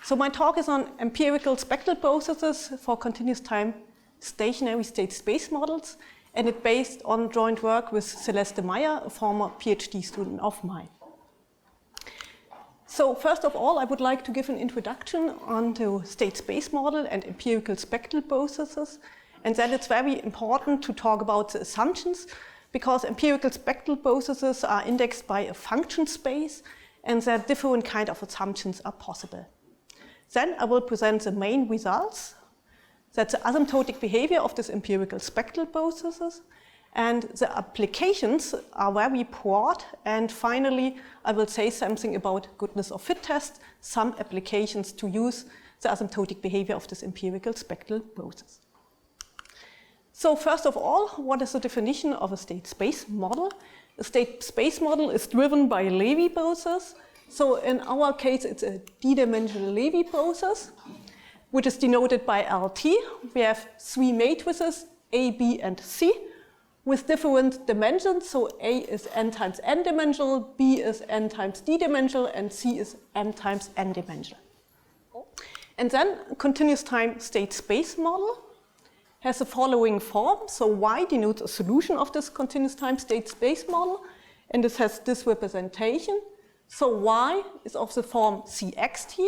So my talk is on empirical spectral processes for continuous time stationary state space models, and it's based on joint work with Celeste Meyer, a former PhD student of mine. So first of all, I would like to give an introduction onto state space model and empirical spectral processes, and then it's very important to talk about the assumptions, because empirical spectral processes are indexed by a function space, and there are different kinds of assumptions are possible. Then I will present the main results, that's the asymptotic behavior of these empirical spectral processes, and the applications are very broad, and finally I will say something about goodness of fit test, some applications to use the asymptotic behavior of this empirical spectral process. So first of all, what is the definition of a state space model? A state space model is driven by a Lévy process. So in our case, it's a d-dimensional Lévy process, which is denoted by LT. We have three matrices, A, B, and C, with different dimensions. So A is n times n dimensional, B is n times d dimensional, and C is m times n dimensional. And then a continuous time state space model has the following form. So Y denotes a solution of this continuous time state space model, and this has this representation. So Y is of the form Cxt,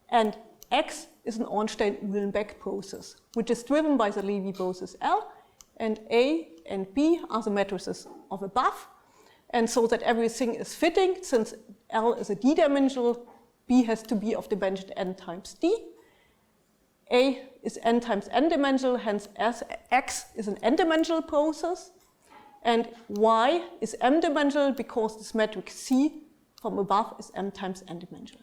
and X is an Ornstein-Uhlenbeck process, which is driven by the Lévy process L, and A and B are the matrices of above, and so that everything is fitting, since L is a d-dimensional, B has to be of dimension n times d. A is n times n dimensional, hence X is an n-dimensional process, and Y is m-dimensional because this matrix C from above is m times n dimensional.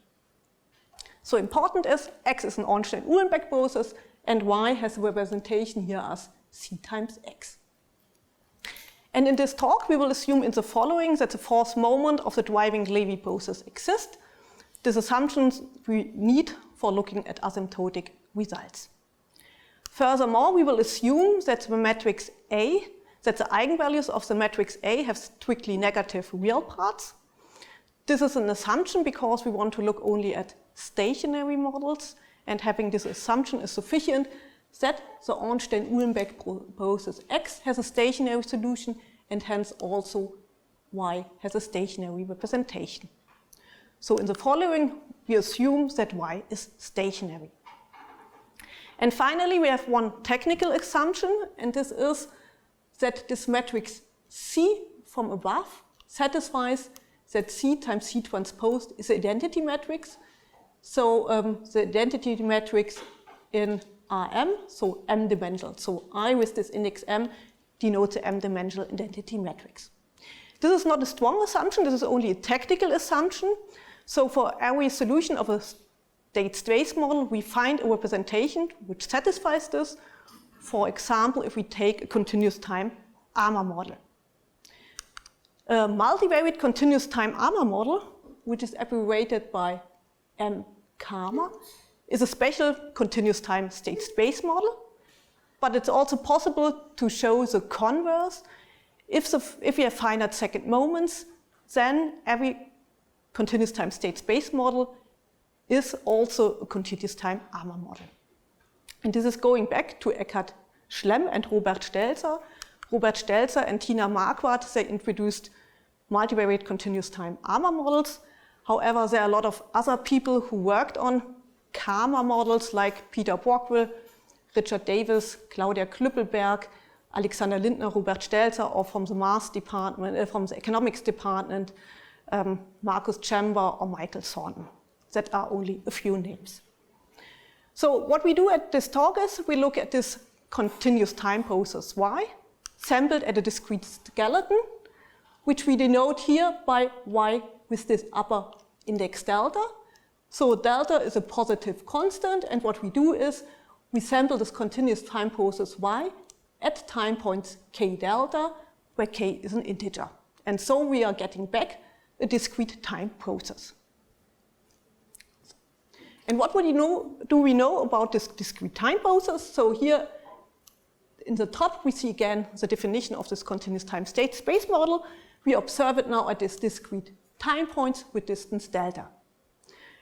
So important is X is an Ornstein-Uhlenbeck process, and Y has a representation here as C times X. And in this talk, we will assume in the following that the fourth moment of the driving Lévy process exists. These assumptions we need for looking at asymptotic results. Furthermore, we will assume that the matrix A, that the eigenvalues of the matrix A have strictly negative real parts. This is an assumption because we want to look only at stationary models, and having this assumption is sufficient that the Ornstein-Uhlenbeck process X has a stationary solution, and hence also Y has a stationary representation. So in the following, we assume that Y is stationary. And finally, we have one technical assumption, and this is that this matrix C from above satisfies that C times C transposed is the identity matrix. So the identity matrix in Rm, so m-dimensional. So I with this index m denotes the m-dimensional identity matrix. This is not a strong assumption, this is only a technical assumption. So for every solution of a state space model, we find a representation which satisfies this. For example, if we take a continuous time ARMA model. A multivariate continuous time ARMA model, which is abbreviated by m-karma, is a special continuous time state space model, but it's also possible to show the converse. If we have finite second moments, then every continuous time state space model is also a continuous time ARMA model. And this is going back to Eckhard Schlemm and Robert Stelzer. Robert Stelzer and Tina Marquardt, they introduced multivariate continuous time ARMA models. However, there are a lot of other people who worked on karma models like Peter Brockwell, Richard Davis, Claudia Klüppelberg, Alexander Lindner, Robert Stelzer, or from the Mars department, from the economics department, Marcus Chamber or Michael Thornton. That are only a few names. So what we do at this talk is we look at this continuous time process Y, sampled at a discrete skeleton, which we denote here by Y with this upper index delta. So delta is a positive constant, and what we do is we sample this continuous time process Y at time points k delta, where k is an integer. And so we are getting back a discrete time process. And what do we know about this discrete time process? So here in the top, we see again the definition of this continuous time state space model. We observe it now at this discrete time points with distance delta.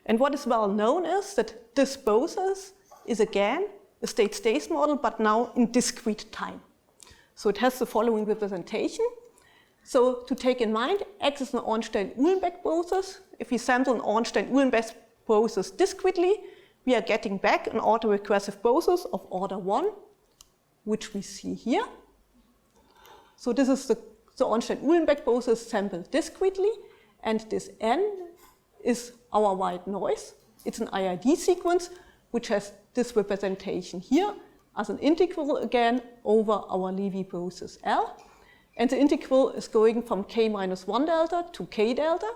And what is well known is that this process is again a state space model, but now in discrete time. So it has the following representation. So to take in mind, X is an Ornstein-Uhlenbeck process. If we sample an Ornstein-Uhlenbeck process discretely, we are getting back an autoregressive process of order 1, which we see here. So this is the Ornstein-Uhlenbeck process sampled discretely, and this N is our white noise. It's an IID sequence, which has this representation here as an integral again over our Lévy process L. And the integral is going from k minus 1 delta to k delta.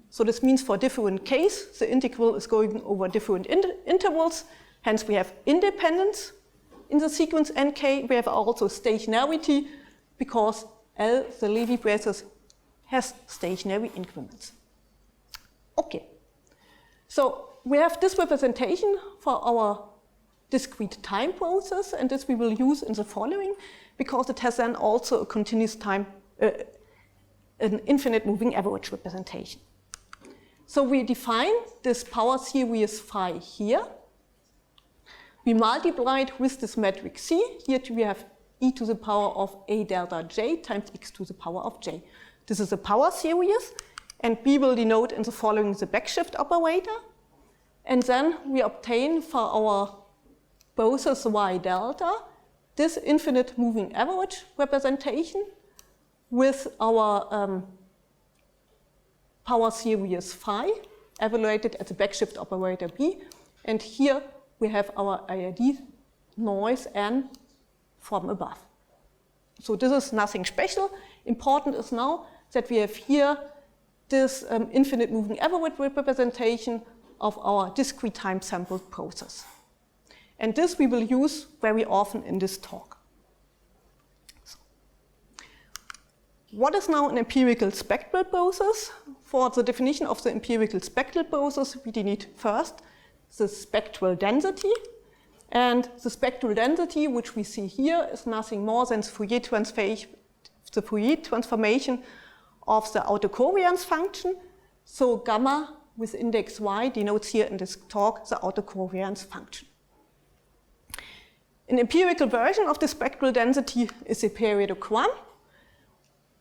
So this means for different k's, the integral is going over different intervals. Hence we have independence in the sequence nk. We have also stationarity because L, the Lévy process, has stationary increments. Okay, so we have this representation for our discrete time process, and this we will use in the following, because it has then also a continuous time, an infinite moving average representation. So we define this power series phi here. We multiply it with this metric C. Here we have e to the power of a delta j times x to the power of j. This is a power series, and we will denote in the following the backshift operator. And then we obtain for our process y delta this infinite moving average representation with our power series phi evaluated at the backshift operator b. And here we have our IID noise n from above. So this is nothing special. Important is now that we have here this infinite moving average representation of our discrete time sampled process. And this we will use very often in this talk. So, what is now an empirical spectral process? For the definition of the empirical spectral process, we need first the spectral density. And the spectral density, which we see here, is nothing more than the Fourier transformation of the autocovariance function. So gamma with index y denotes here in this talk the autocovariance function. An empirical version of the spectral density is a periodogram.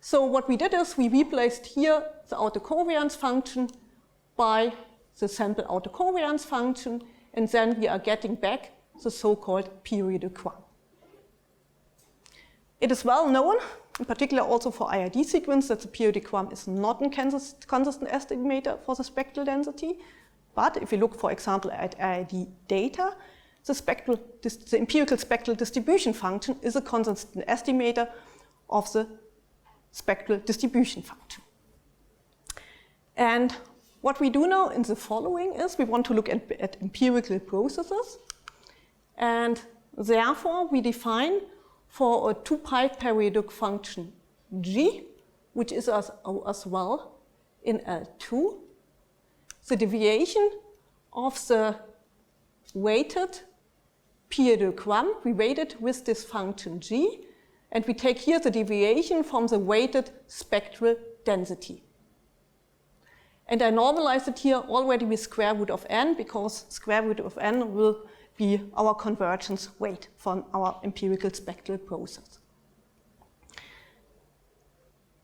So what we did is we replaced here the autocovariance function by the sample autocovariance function, and then we are getting back the so-called periodogram. It is well known, in particular also for IID sequence, that the periodogram is not a consistent estimator for the spectral density. But if you look, for example, at IID data, the empirical spectral distribution function is a consistent estimator of the spectral distribution function. And what we do now in the following is we want to look at empirical processes. And therefore, we define for a 2-pi periodic function g, which is as well in L2, the deviation of the weighted periodogram. We weight it with this function g, and we take here the deviation from the weighted spectral density. And I normalize it here already with square root of n, because square root of n will be our convergence weight from our empirical spectral process.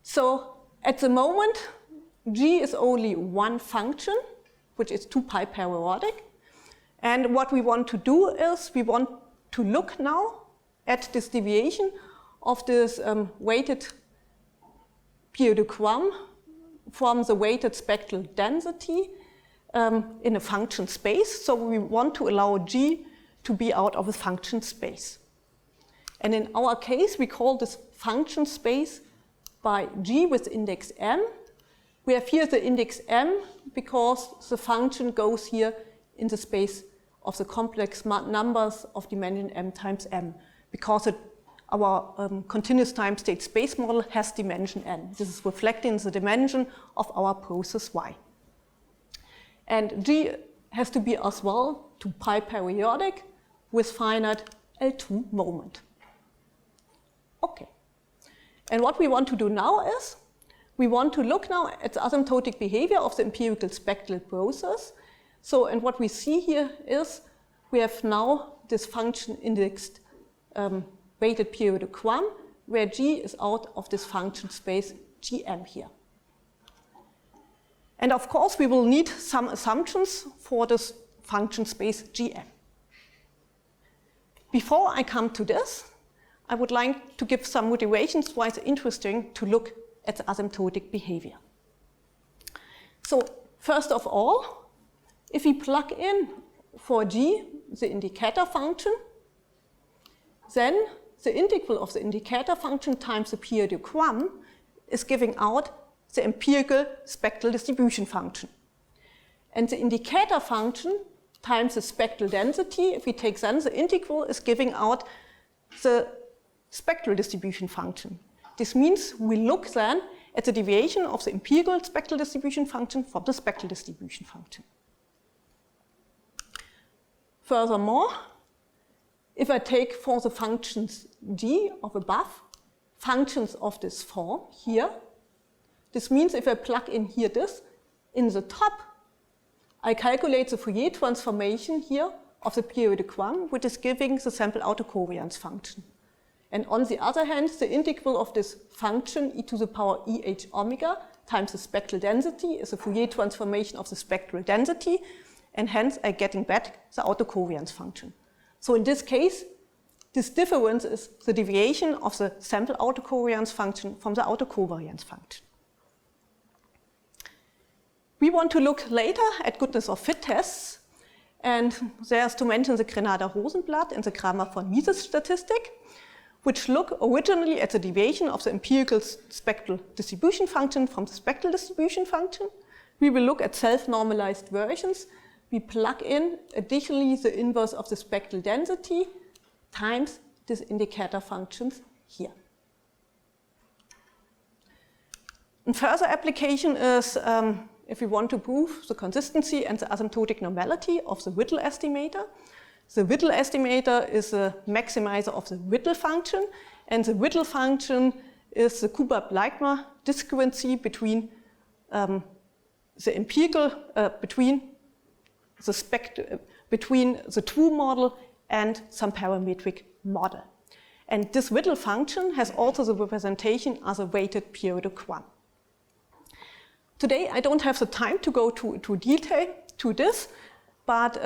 So at the moment, g is only one function, which is 2-pi periodic. And what we want to do is we want to look now at this deviation of this weighted periodogram from the weighted spectral density in a function space. So we want to allow g to be out of a function space. And in our case, we call this function space by g with index m. We have here the index m because the function goes here in the space of the complex numbers of dimension m times m, because our continuous time state space model has dimension n. This is reflecting the dimension of our process y. And g has to be as well 2-pi periodic with finite L2 moment. Okay. And what we want to do now is we want to look now at the asymptotic behavior of the empirical spectral process. So, and what we see here is we have now this function indexed weighted periodogram, where G is out of this function space Gm here. And of course, we will need some assumptions for this function space Gm. Before I come to this, I would like to give some motivations why it's interesting to look at the asymptotic behavior. So first of all, if we plug in for G the indicator function, then the integral of the indicator function times the periodogram is giving out the empirical spectral distribution function. And the indicator function times the spectral density, if we take then the integral, is giving out the spectral distribution function. This means we look then at the deviation of the empirical spectral distribution function from the spectral distribution function. Furthermore, if I take for the functions G of above, functions of this form here, this means if I plug in here this, in the top, I calculate the Fourier transformation here of the periodogram, which is giving the sample autocovariance function. And on the other hand, the integral of this function e to the power eh omega times the spectral density is a Fourier transformation of the spectral density, and hence I'm getting back the autocovariance function. So in this case, this difference is the deviation of the sample autocovariance function from the autocovariance function. We want to look later at goodness of fit tests, and there's to mention the Grenander-Rosenblatt and the Cramér-von Mises statistic, which look originally at the deviation of the empirical spectral distribution function from the spectral distribution function. We will look at self-normalized versions. We plug in additionally the inverse of the spectral density times this indicator functions here. A further application is if we want to prove the consistency and the asymptotic normality of the Whittle estimator. The Whittle estimator is a maximizer of the Whittle function, and the Whittle function is the Kuba-Bleikmer discrepancy between the empirical, between the true model and some parametric model. And this Whittle function has also the representation as a weighted periodogram. Today I don't have the time to go to detail to this, but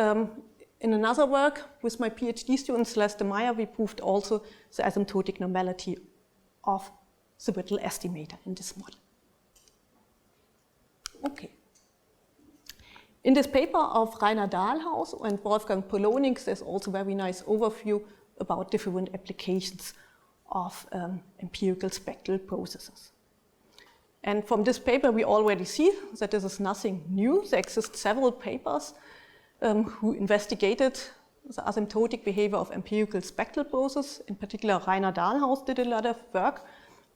in another work with my PhD student Celeste Meyer, we proved also the asymptotic normality of the Whittle estimator in this model. Okay. In this paper of Rainer Dahlhaus and Wolfgang Polonik, there's also a very nice overview about different applications of empirical spectral processes. And from this paper, we already see that this is nothing new. There exist several papers who investigated the asymptotic behavior of empirical spectral processes. In particular, Rainer Dahlhaus did a lot of work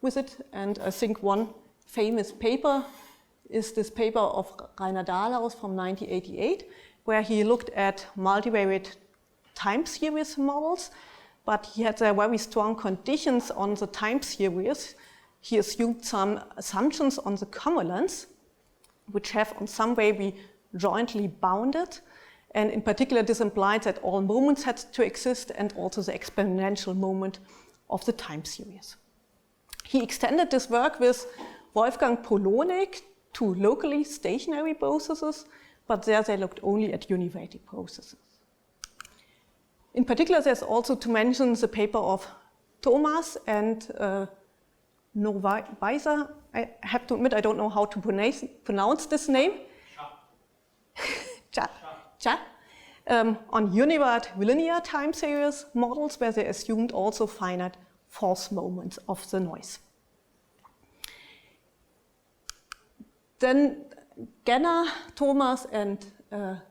with it. And I think one famous paper is this paper of Rainer Dahlhaus from 1988, where he looked at multivariate time series models, but he had very strong conditions on the time series. He assumed some assumptions on the cumulants, which have in some way be jointly bounded. And in particular, this implied that all moments had to exist and also the exponential moment of the time series. He extended this work with Wolfgang Polonik to locally stationary processes, but there they looked only at univariate processes. In particular, there's also to mention the paper of Thomas and Weiser. I have to admit, I don't know how to pronounce this name. On univariate linear time series models, where they assumed also finite force moments of the noise. Then Genner, Thomas, and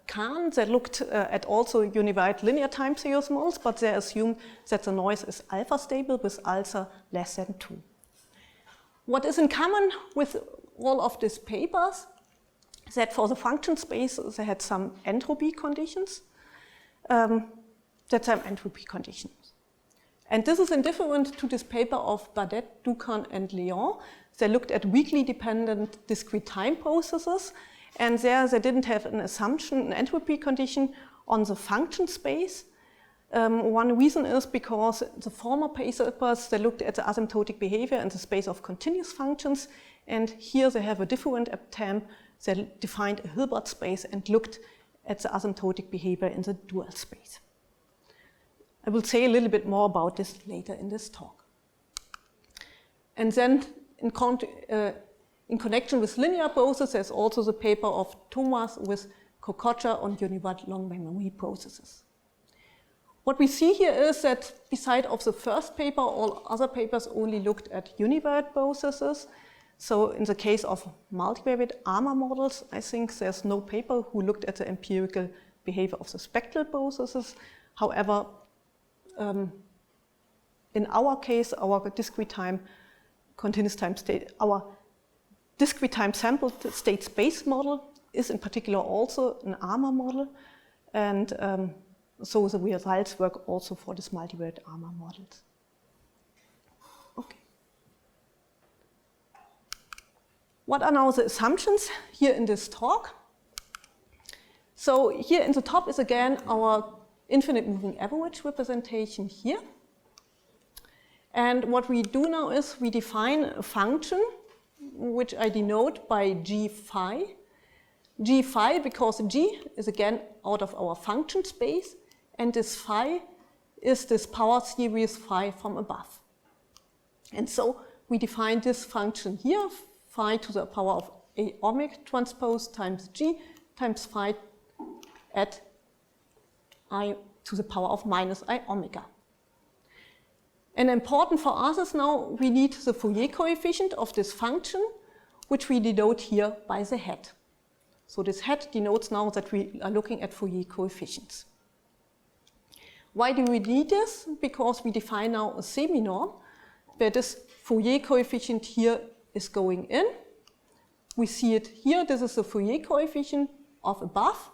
Kahn, they looked at also univariate linear time series models, but they assumed that the noise is alpha stable with alpha less than 2. What is in common with all of these papers is that for the function space, they had some entropy conditions. And this is indifferent to this paper of Badet, Ducan, and Léon. They looked at weakly dependent discrete time processes, And there they didn't have an assumption, an entropy condition on the function space. One reason is because the former papers, they looked at the asymptotic behavior in the space of continuous functions, and here they have a different attempt. They defined a Hilbert space and looked at the asymptotic behavior in the dual space. I will say a little bit more about this later in this talk. And then in connection with linear processes, there's also the paper of Thomas with Kokocha on univariate long memory processes. What we see here is that beside of the first paper, all other papers only looked at univariate processes. So in the case of multivariate ARMA models, I think there's no paper who looked at the empirical behavior of the spectral processes. However, in our case, our discrete time, continuous time state, our discrete time sample state space model is in particular also an ARMA model. And so the results work also for this multivariate ARMA models. Okay. What are now the assumptions here in this talk? So here in the top is again our infinite moving average representation here. And what we do now is we define a function which I denote by g phi. G phi because g is again out of our function space, and this phi is this power series phi from above. And so we define this function here, phi to the power of a omega transpose times g times phi at I to the power of minus I omega. And important for us is now we need the Fourier coefficient of this function, which we denote here by the hat. So this hat denotes now that we are looking at Fourier coefficients. Why do we need this? Because we define now a semi-norm where this Fourier coefficient here is going in. We see it here, this is the Fourier coefficient of above.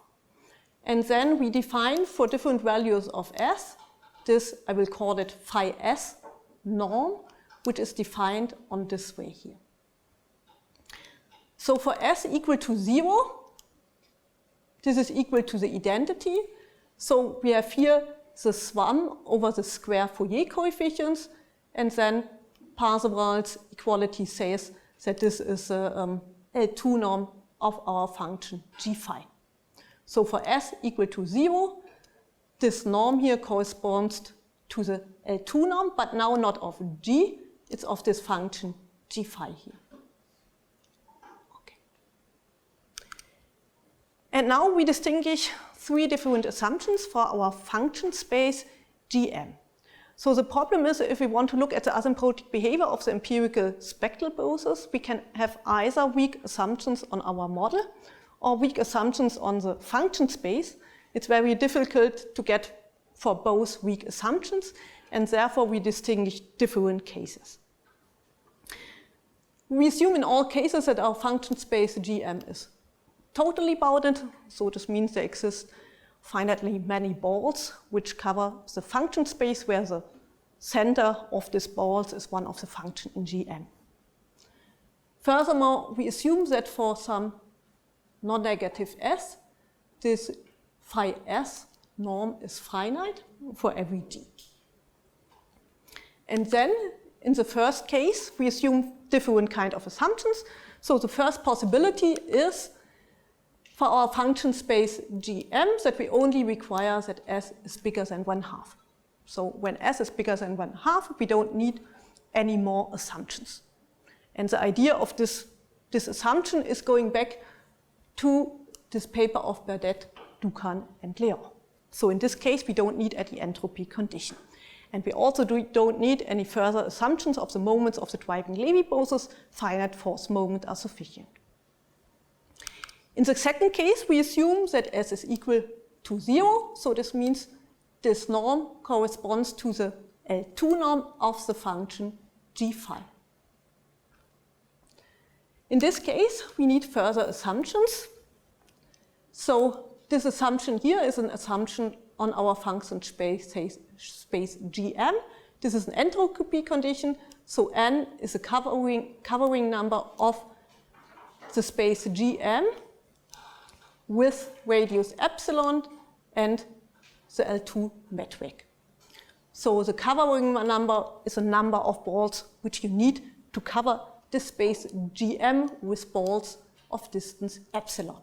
And then we define for different values of s, this I will call it phi s norm, which is defined on this way here. So for s equal to 0, this is equal to the identity. So we have here the sum over the square Fourier coefficients, and then Parseval's equality says that this is the L2 norm of our function g phi. So for s equal to 0, this norm here corresponds to the L2 norm, but now not of g, it's of this function g phi here. Okay. And now we distinguish three different assumptions for our function space Gm. So the problem is if we want to look at the asymptotic behavior of the empirical spectral process, we can have either weak assumptions on our model or weak assumptions on the function space. It's very difficult to get for both weak assumptions, and therefore we distinguish different cases. We assume in all cases that our function space Gm is totally bounded, so this means there exist finitely many balls which cover the function space where the center of this balls is one of the function in Gm. Furthermore, we assume that for some non-negative s, this phi s norm is finite for every g. And then in the first case, we assume different kind of assumptions. So the first possibility is for our function space Gm that we only require that s is bigger than 1/2. So when s is bigger than 1/2, we don't need any more assumptions. And the idea of this assumption is going back to this paper of Burdett, Ducan, and Léon. So in this case, we don't need any entropy condition. And we also don't need any further assumptions of the moments of the driving Lévy process. Finite force moments are sufficient. In the second case, we assume that s is equal to 0. So this means this norm corresponds to the L2 norm of the function g phi. In this case, we need further assumptions. So this assumption here is an assumption on our function space Gm. This is an entropy condition. So n is a covering number of the space Gm. with radius epsilon and the L2 metric. So the covering number is a number of balls which you need to cover this space GM with balls of distance epsilon.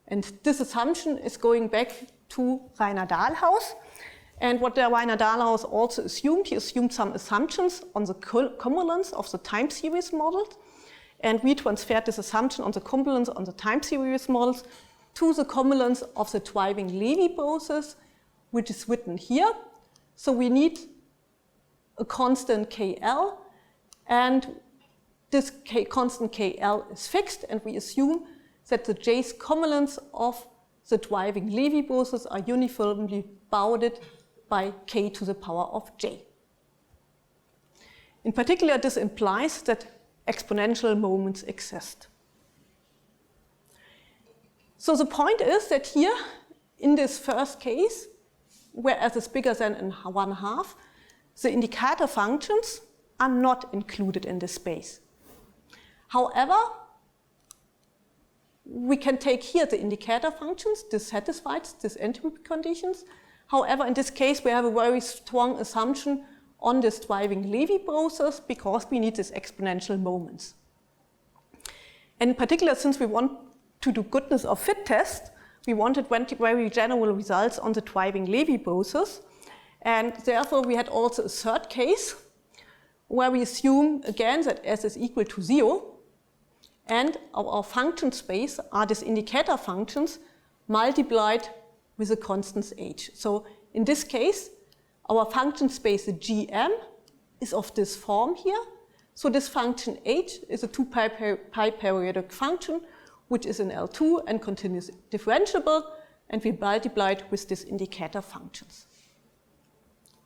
And this assumption is going back to Reiner-Dahlhaus. And what the Reiner-Dahlhaus also assumed, he assumed some assumptions on the cumulants of the time series models. And we transferred this assumption on the cumulants on the time series models to the cumulants of the driving Lévy process, which is written here. So we need a constant KL, and this constant KL is fixed, and we assume that the J's cumulants of the driving Lévy process are uniformly bounded by k to the power of j. In particular, this implies that exponential moments exist. So the point is that here, in this first case, where s is bigger than 1/2, the indicator functions are not included in this space. However, we can take here the indicator functions. This satisfies these entropy conditions. However, in this case, we have a very strong assumption on this driving Lévy process because we need these exponential moments. And in particular, since we want to do goodness of fit test, we wanted very general results on the driving Lévy process. And therefore, we had also a third case where we assume again that s is equal to 0. And our function space are these indicator functions multiplied with a constant h. So in this case, our function space Gm is of this form here. So this function h is a 2 pi periodic function, which is in L2 and continuous differentiable, and we multiply it with these indicator functions.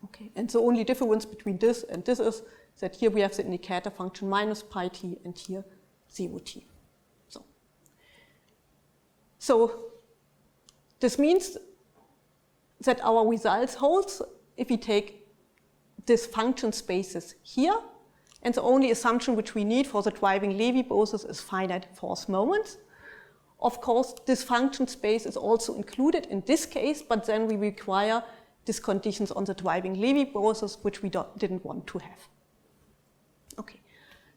Okay, and the only difference between this and this is that here we have the indicator function minus pi t and here 0t. So this means that our results holds if we take these function spaces here, and the only assumption which we need for the driving Lévy process is finite force moments. Of course, this function space is also included in this case, but then we require these conditions on the driving Lévy process, which we didn't want to have. Okay.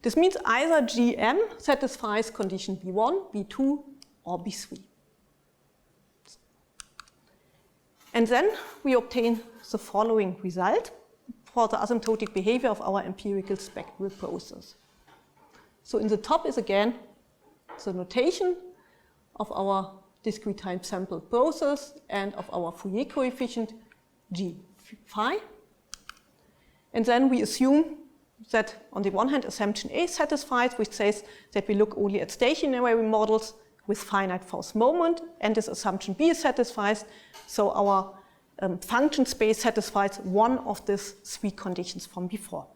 This means either Gm satisfies condition B1, B2, or B3. And then we obtain the following result for the asymptotic behavior of our empirical spectral process. So in the top is again the notation of our discrete time sample process and of our Fourier coefficient G phi. And then we assume that on the one hand assumption A satisfies, which says that we look only at stationary models with finite force moment, and this assumption B is satisfied, so our function space satisfies one of these 3 conditions from before.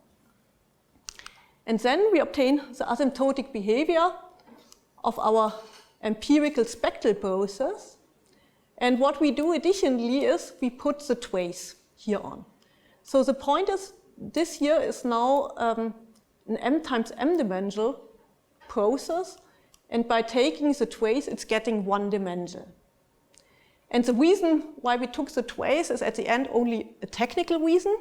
And then we obtain the asymptotic behavior of our empirical spectral process, and what we do additionally is we put the trace here on. So the point is, this here is now an m times m dimensional process, and by taking the trace, it's getting 1 dimension. And the reason why we took the trace is at the end only a technical reason.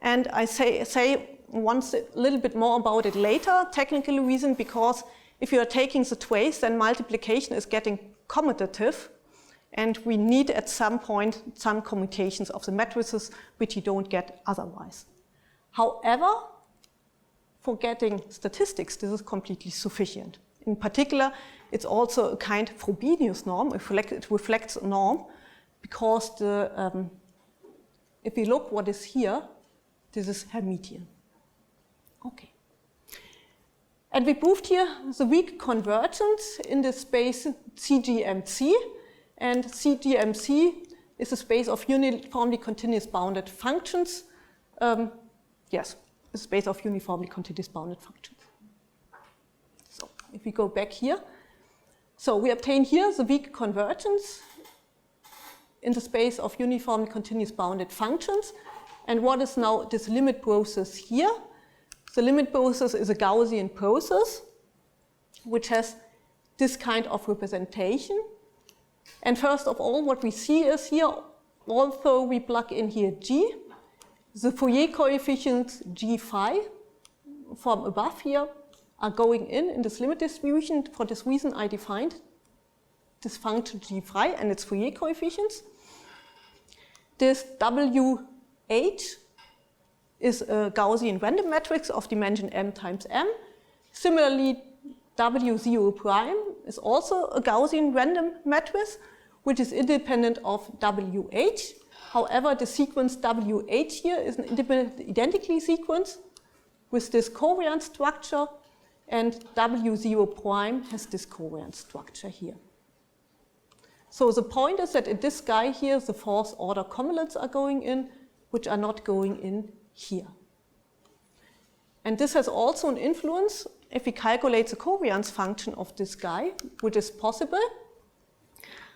And I say once a little bit more about it later, technical reason, because if you are taking the trace, then multiplication is getting commutative. And we need at some point some commutations of the matrices, which you don't get otherwise. However, for getting statistics, this is completely sufficient. In particular, it's also a kind of Frobenius norm. It reflects a norm because if we look what is here, this is Hermitian. Okay. And we proved here the weak convergence in the space CGMC. And CGMC is a space of uniformly continuous bounded functions. Yes, a space of uniformly continuous bounded functions. So if we go back here, so we obtain here the weak convergence in the space of uniformly continuous bounded functions. And what is now this limit process here? The limit process is a Gaussian process, which has this kind of representation. And first of all, what we see is here, although we plug in here G, the Fourier coefficients G phi from above here are going in this limit distribution. For this reason, I defined this function G phi and its Fourier coefficients. This WH is a Gaussian random matrix of dimension m times m. Similarly, W0 prime is also a Gaussian random matrix, which is independent of WH. However, the sequence WH here is an identically sequence with this covariant structure, and W0 prime has this covariant structure here. So the point is that in this guy here, the fourth order cumulates are going in, which are not going in here. And this has also an influence if we calculate the covariance function of this guy, which is possible.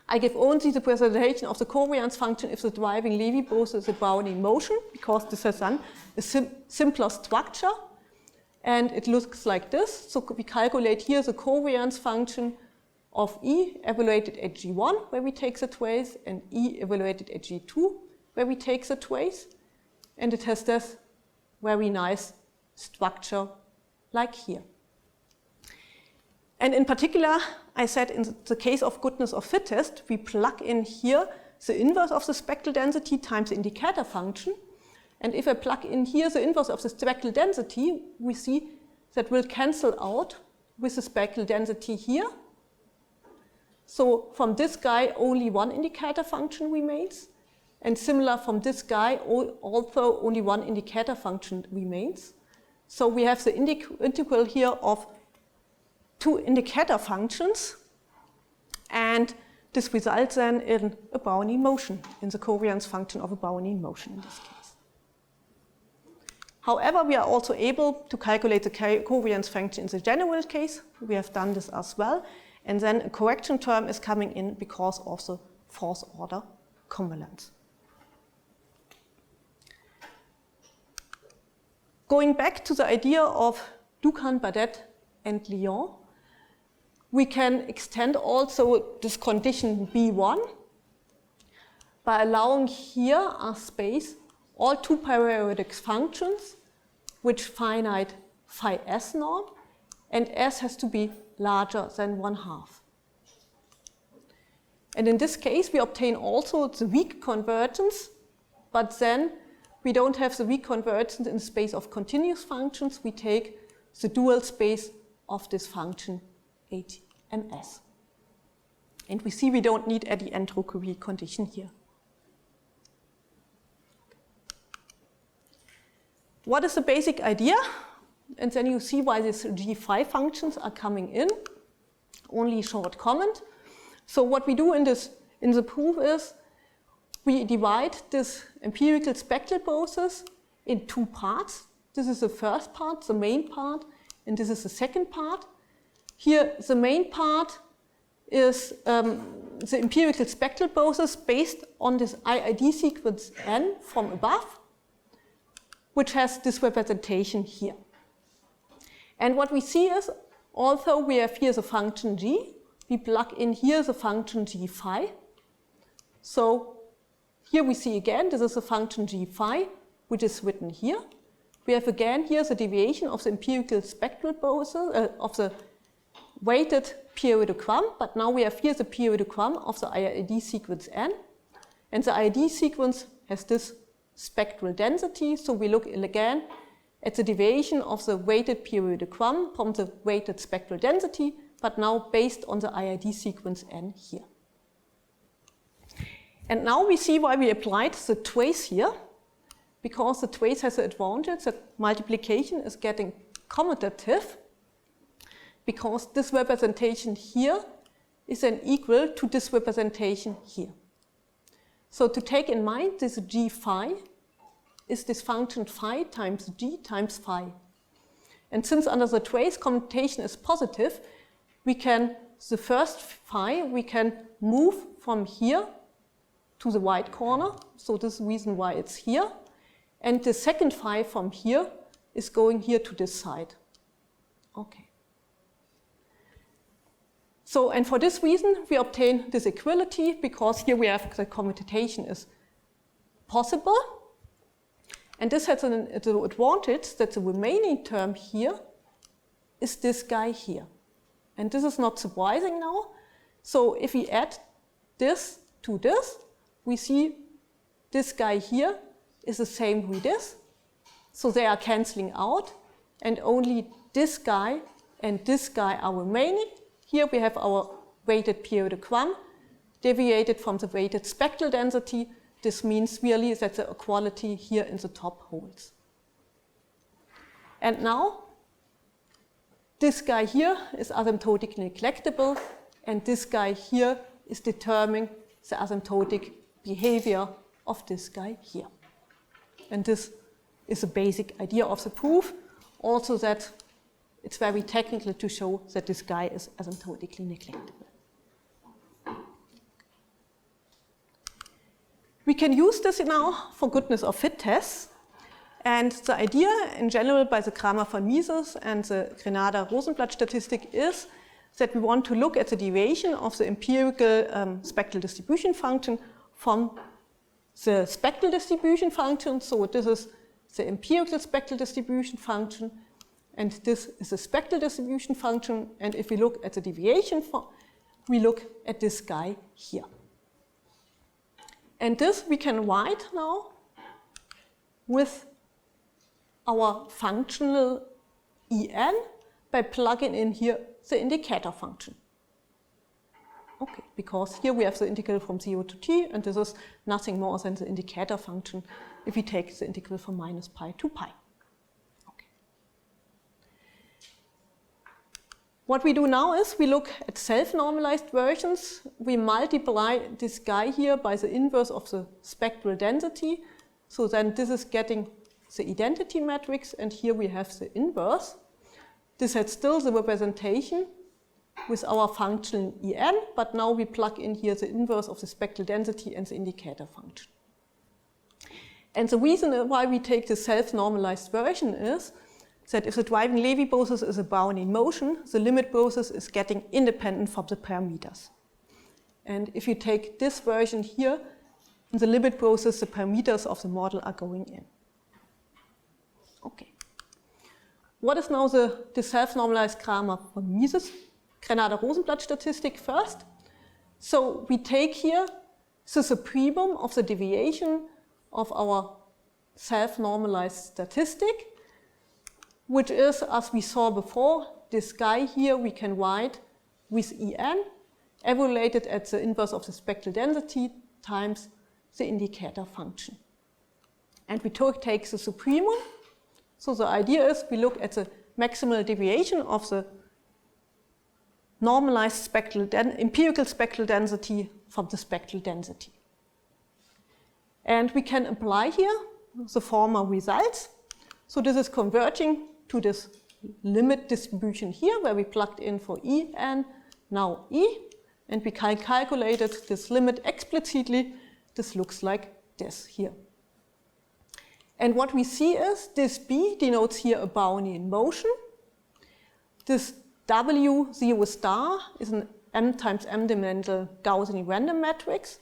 I give only the presentation of the covariance function if the driving Lévy process is a Brownian motion, because this has then a simpler structure. And it looks like this. So we calculate here the covariance function of E evaluated at G1, where we take the trace, and E evaluated at G2, where we take the trace. And it has this very nice structure like here. And in particular, I said in the case of goodness of fit test, we plug in here the inverse of the spectral density times the indicator function. And if I plug in here the inverse of the spectral density, we see that will cancel out with the spectral density here. So from this guy, only one indicator function remains. And similar from this guy, also only one indicator function remains. So we have the integral here of two indicator functions. And this results then in a Brownian motion, in the covariance function of a Brownian motion in this case. However, we are also able to calculate the covariance function in the general case. We have done this as well. And then a correction term is coming in because of the fourth order convolence. Going back to the idea of Ducan, Badet, and Lyon, we can extend also this condition B1 by allowing here as space all two periodic functions which finite phi s norm, and s has to be larger than 1/2. And in this case, we obtain also the weak convergence, but then we don't have the weak convergence in the space of continuous functions. We take the dual space of this function HMS. And we see we don't need any entropy condition here. What is the basic idea? And then you see why these G phi functions are coming in. Only a short comment. So what we do in the proof is we divide this empirical spectral process in two parts. This is the first part, the main part, and this is the second part. Here, the main part is the empirical spectral process based on this IID sequence n from above, which has this representation here. And what we see is, although we have here the function g, we plug in here the function g phi. So here we see again, this is the function g phi, which is written here. We have again here the deviation of the empirical spectral process, of the weighted periodogram, but now we have here the periodogram of the IID sequence n. And the IID sequence has this spectral density, so we look again at the deviation of the weighted periodogram from the weighted spectral density, but now based on the IID sequence n here. And now we see why we applied the trace here, because the trace has the advantage that multiplication is getting commutative, because this representation here is then equal to this representation here. So to take in mind, this g phi is this function phi times g times phi. And since under the trace commutation is positive, we can, the first phi, we can move from here to the right corner. So this is the reason why it's here. And the second phi from here is going here to this side. Okay. So, and for this reason, we obtain this equality, because here we have the commutation is possible. And this has an advantage that the remaining term here is this guy here. And this is not surprising now. So if we add this to this, we see this guy here is the same with this. So they are cancelling out, and only this guy and this guy are remaining. Here we have our weighted periodogram deviated from the weighted spectral density. This means really that the equality here in the top holds. And now, this guy here is asymptotically neglectable, and this guy here is determining the asymptotic behavior of this guy here. And this is a basic idea of the proof, also that it's very technical to show that this guy is asymptotically neglectable. We can use this now for goodness of fit tests. And the idea in general by the Cramér-von Mises and the Grenander-Rosenblatt statistic is that we want to look at the deviation of the empirical spectral distribution function from the spectral distribution function. So this is the empirical spectral distribution function, and this is the spectral distribution function. And if we look at the deviation, we look at this guy here. And this we can write now with our functional En by plugging in here the indicator function. Okay, because here we have the integral from 0 to t, and this is nothing more than the indicator function if we take the integral from minus pi to pi. Okay. What we do now is we look at self-normalized versions. We multiply this guy here by the inverse of the spectral density. So then this is getting the identity matrix, and here we have the inverse. This had still the representation with our function En, but now we plug in here the inverse of the spectral density and the indicator function. And the reason why we take the self-normalized version is that if the driving Lévy process is a Brownian motion, the limit process is getting independent from the parameters. And if you take this version here, in the limit process, the parameters of the model are going in. Okay. What is now the self-normalized Cramér-von Mises Grenander-Rosenblatt statistic first? So we take here the supremum of the deviation of our self-normalized statistic, which is, as we saw before, this guy here we can write with En, evaluated at the inverse of the spectral density times the indicator function. And we take the supremum. So the idea is we look at the maximal deviation of the normalized empirical spectral density from the spectral density. And we can apply here the former results. So this is converging to this limit distribution here, where we plugged in for En, now E, and we calculated this limit explicitly. This looks like this here. And what we see is this B denotes here a Brownian motion. This W0 star is an m times m dimensional Gaussian random matrix,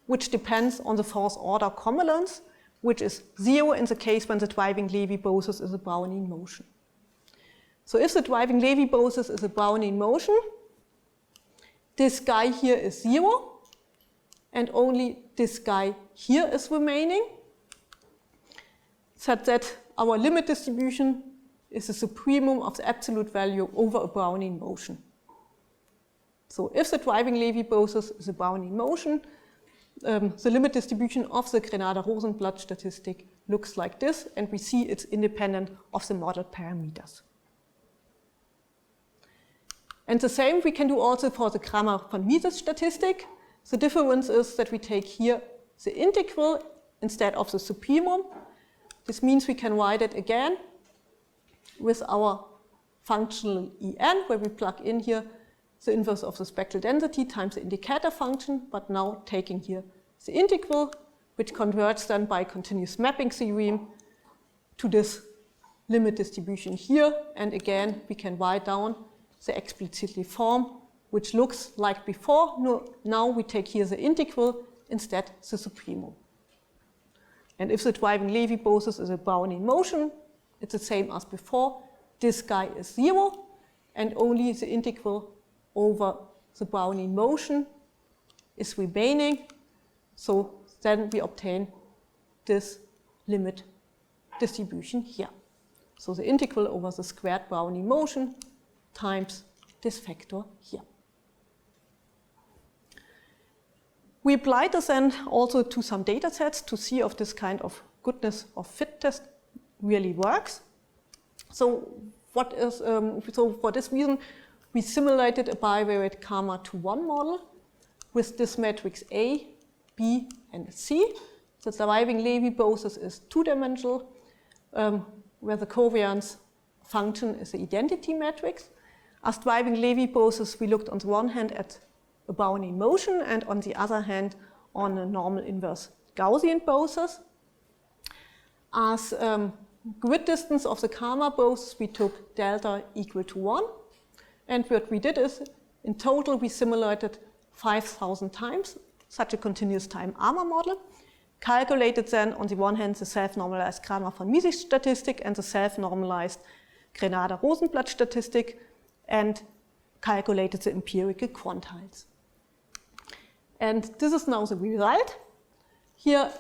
which depends on the fourth order cumulance, which is 0 in the case when the driving Lévy process is a Brownian motion. So if the driving Lévy process is a Brownian motion, this guy here is 0, and only this guy here is remaining, such that our limit distribution is the supremum of the absolute value over a Brownian motion. So if the driving Lévy process is a Brownian motion, the limit distribution of the Grenander-Rosenblatt statistic looks like this, and we see it's independent of the model parameters. And the same we can do also for the Cramér-von Mises statistic. The difference is that we take here the integral instead of the supremum. This means we can write it again with our functional En, where we plug in here the inverse of the spectral density times the indicator function, but now taking here the integral, which converts then by continuous mapping theorem to this limit distribution here. And again, we can write down the explicitly form which looks like before. No, now we take here the integral, instead the supremum. And if the driving Lévy process is a Brownian motion, it's the same as before. This guy is 0, and only the integral over the Brownian motion is remaining. So then we obtain this limit distribution here. So the integral over the squared Brownian motion times this factor here. We applied this then also to some data sets to see if this kind of goodness of fit test really works. So for this reason, we simulated a bivariate Cramér 2-1 model with this matrix A, B, and C. The deriving Lévy process is two-dimensional, where the covariance function is the identity matrix. As driving Lévy process, we looked on the one hand at a Brownian motion and on the other hand on a normal inverse Gaussian process. As grid distance of the Cramér process, we took delta equal to 1. And what we did is, in total, we simulated 5,000 times such a continuous time ARMA model, calculated then on the one hand the self-normalized Cramér-von Mises statistic and the self-normalized Grenander-Rosenblatt statistic, and calculated the empirical quantiles. And this is now the result. Here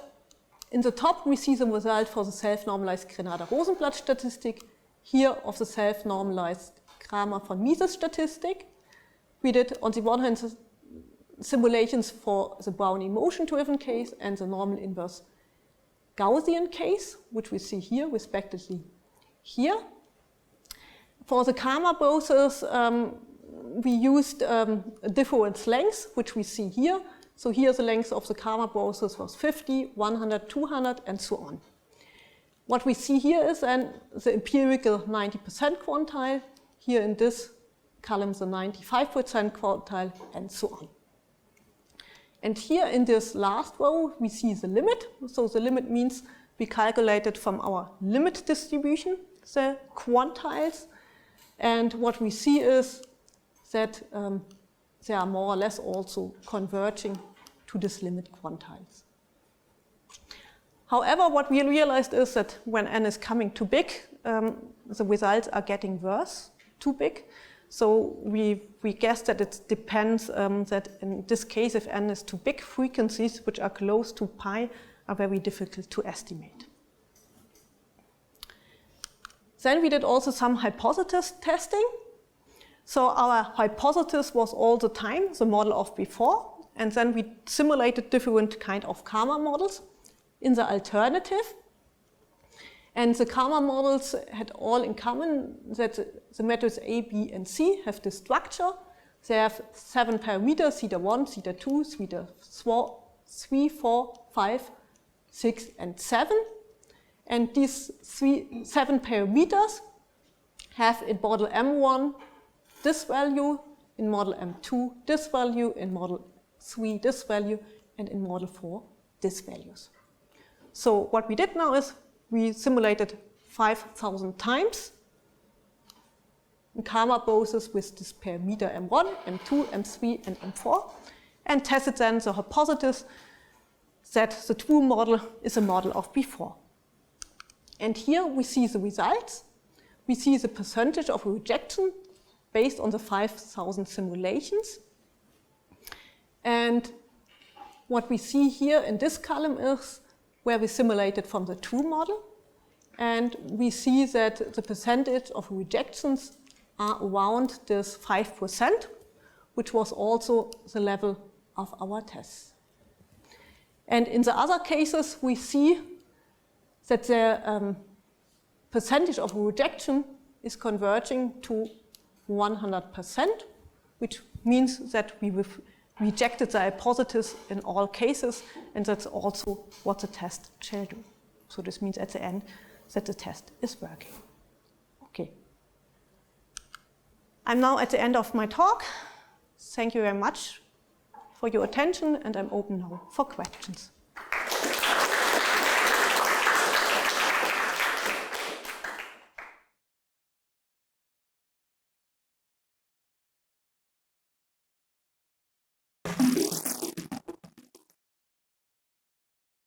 in the top we see the result for the self-normalized Grenander-Rosenblatt statistic, here of the self-normalized Cramér-von Mises statistic. We did on the one hand simulations for the Brownian motion-driven case and the normal inverse Gaussian case, which we see here respectively here. For the Cramér process, we used difference lengths, which we see here. So here the length of the Cramér process was 50, 100, 200, and so on. What we see here is then the empirical 90% quantile, here in this column the 95% quantile, and so on. And here in this last row we see the limit. So the limit means we calculated from our limit distribution the quantiles. And what we see is that they are more or less also converging to this limit quantiles. However, what we realized is that when n is coming too big, the results are getting worse, too big. So we guess that it depends that in this case, if n is too big, frequencies which are close to pi are very difficult to estimate. Then we did also some hypothesis testing. So our hypothesis was all the time the model of before, and then we simulated different kind of Cramér models in the alternative. And the Cramér models had all in common that the matrices A, B, and C have this structure. They have 7 parameters, theta 1, theta 2, theta 3, 4, 5, 6, and 7. And these 7 parameters have in model M1 this value, in model M2 this value, in model 3 this value, and in model 4 this values. So what we did now is we simulated 5,000 times in Cramér process with this parameter M1, M2, M3, and M4, and tested then the hypothesis that the true model is a model of before. And here we see the results. We see the percentage of rejection based on the 5,000 simulations. And what we see here in this column is where we simulated from the true model. And we see that the percentage of rejections are around this 5%, which was also the level of our tests. And in the other cases, we see that the percentage of rejection is converging to 100%, which means that we rejected the hypothesis in all cases, and that's also what the test shall do. So this means at the end that the test is working. Okay. I'm now at the end of my talk. Thank you very much for your attention, and I'm open now for questions.